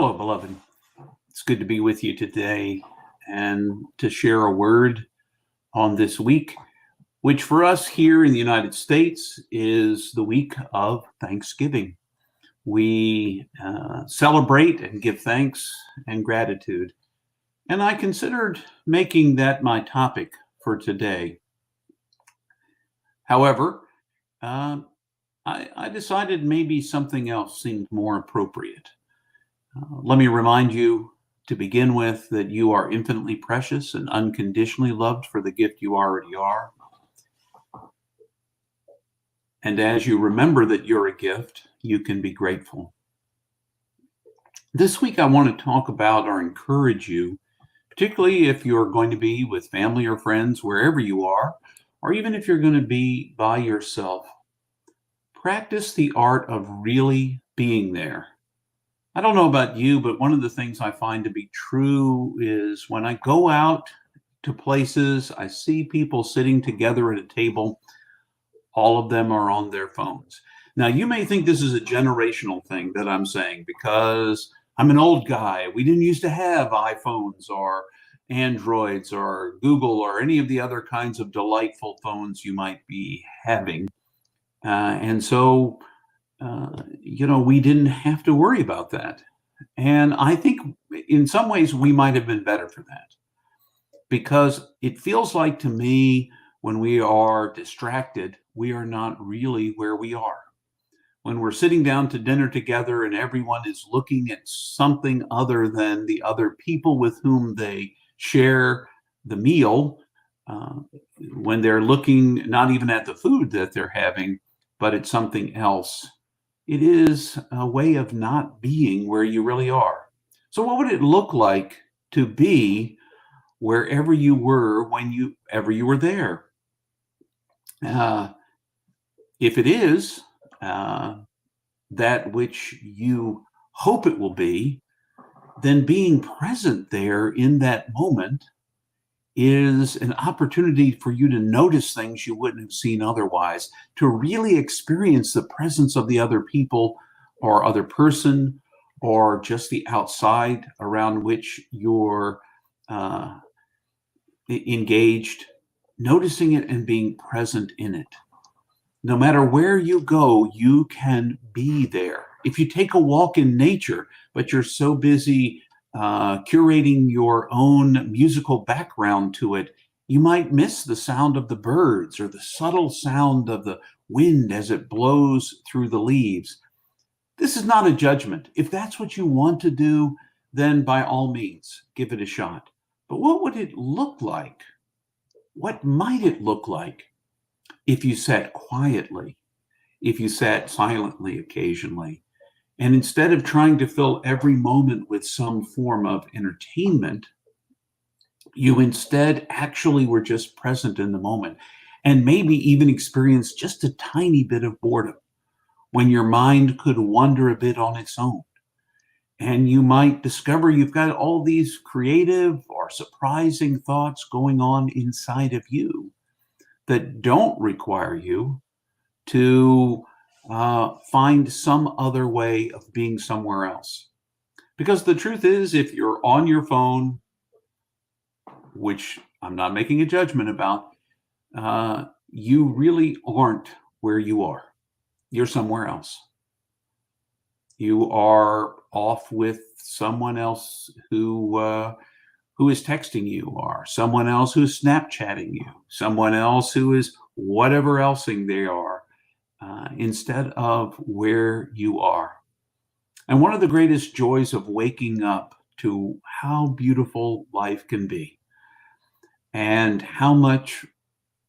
Hello, beloved. It's good to be with you today and to share a word on this week, which for us here in the United States is the week of Thanksgiving. We celebrate and give thanks and gratitude. And I considered making that my topic for today. However, uh, I decided maybe something else seemed more appropriate. Let me remind you to begin with that you are infinitely precious and unconditionally loved for the gift you already are. And as you remember that you're a gift, you can be grateful. This week, I want to talk about or encourage you, particularly if you're going to be with family or friends, wherever you are, or even if you're going to be by yourself. Practice the art of really being there. I don't know about you, but one of the things I find to be true is when I go out to places, I see people sitting together at a table, all of them are on their phones. Now, you may think this is a generational thing that I'm saying because I'm an old guy. We didn't used to have iPhones or Androids or Google or any of the other kinds of delightful phones you might be having. And so we didn't have to worry about that. And I think in some ways we might have been better for that because it feels like to me when we are distracted, we are not really where we are. When we're sitting down to dinner together and everyone is looking at something other than the other people with whom they share the meal, when they're looking not even at the food that they're having, but at something else, it is a way of not being where you really are. So what would it look like to be wherever you were whenever you were there? If it is that which you hope it will be, then being present there in that moment is an opportunity for you to notice things you wouldn't have seen otherwise, to really experience the presence of the other people or other person or just the outside around which you're engaged, noticing it and being present in it. No matter where you go, you can be there. If you take a walk in nature, but you're so busy curating your own musical background to it, you might miss the sound of the birds or the subtle sound of the wind as it blows through the leaves. This is not a judgment. If that's what you want to do, then by all means, give it a shot. But what would it look like? What might it look like if you sat quietly, if you sat silently occasionally, and instead of trying to fill every moment with some form of entertainment, you instead actually were just present in the moment and maybe even experienced just a tiny bit of boredom when your mind could wander a bit on its own. And you might discover you've got all these creative or surprising thoughts going on inside of you that don't require you to find some other way of being somewhere else. Because the truth is, if you're on your phone, which I'm not making a judgment about, you really aren't where you are. You're somewhere else. You are off with someone else who is texting you, or someone else who's Snapchatting you, someone else who is whatever elsing they are, instead of where you are. And one of the greatest joys of waking up to how beautiful life can be and how much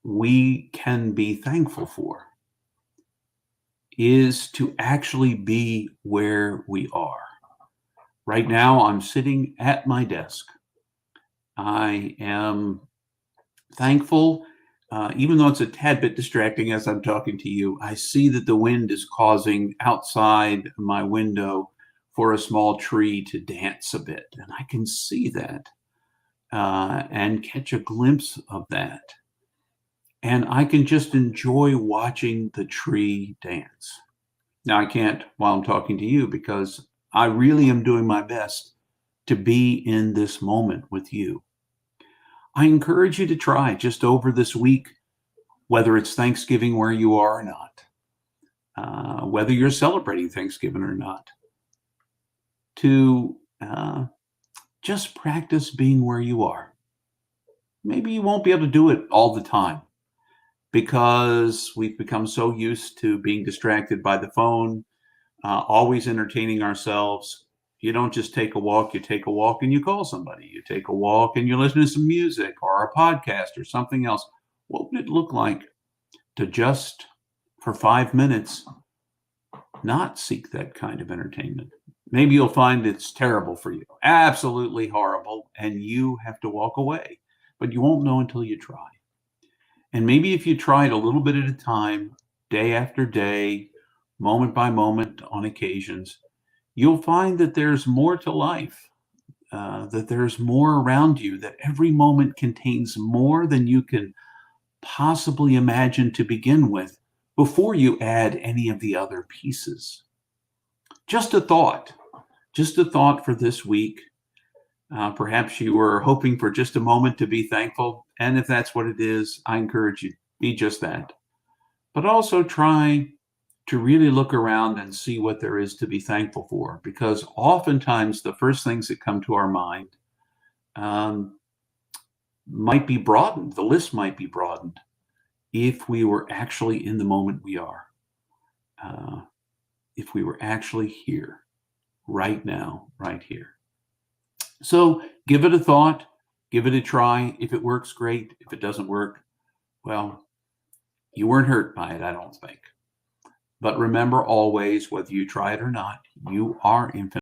we can be thankful for is to actually be where we are. Right now, I'm sitting at my desk. I am thankful, even though it's a tad bit distracting as I'm talking to you. I see that the wind is causing outside my window for a small tree to dance a bit, and I can see that and catch a glimpse of that. And I can just enjoy watching the tree dance. Now, I can't while I'm talking to you because I really am doing my best to be in this moment with you. I encourage you to try just over this week, whether it's Thanksgiving where you are or not, whether you're celebrating Thanksgiving or not, to just practice being where you are. Maybe you won't be able to do it all the time because we've become so used to being distracted by the phone, always entertaining ourselves. You don't just take a walk, you take a walk and you call somebody. You take a walk and you listen to some music or a podcast or something else. What would it look like to just for 5 minutes not seek that kind of entertainment? Maybe you'll find it's terrible for you, absolutely horrible, and you have to walk away, but you won't know until you try. And maybe if you try it a little bit at a time, day after day, moment by moment on occasions, you'll find that there's more to life, that there's more around you, that every moment contains more than you can possibly imagine to begin with before you add any of the other pieces. Just a thought, for this week. Perhaps you were hoping for just a moment to be thankful. And if that's what it is, I encourage you, be just that. But also try to really look around and see what there is to be thankful for, because oftentimes the first things that come to our mind might be broadened. The list might be broadened if we were actually in the moment we are, if we were actually here, right now, right here. So give it a thought, give it a try. If it works, great. If it doesn't work, well, you weren't hurt by it, I don't think. But remember always, whether you try it or not, you are infinite.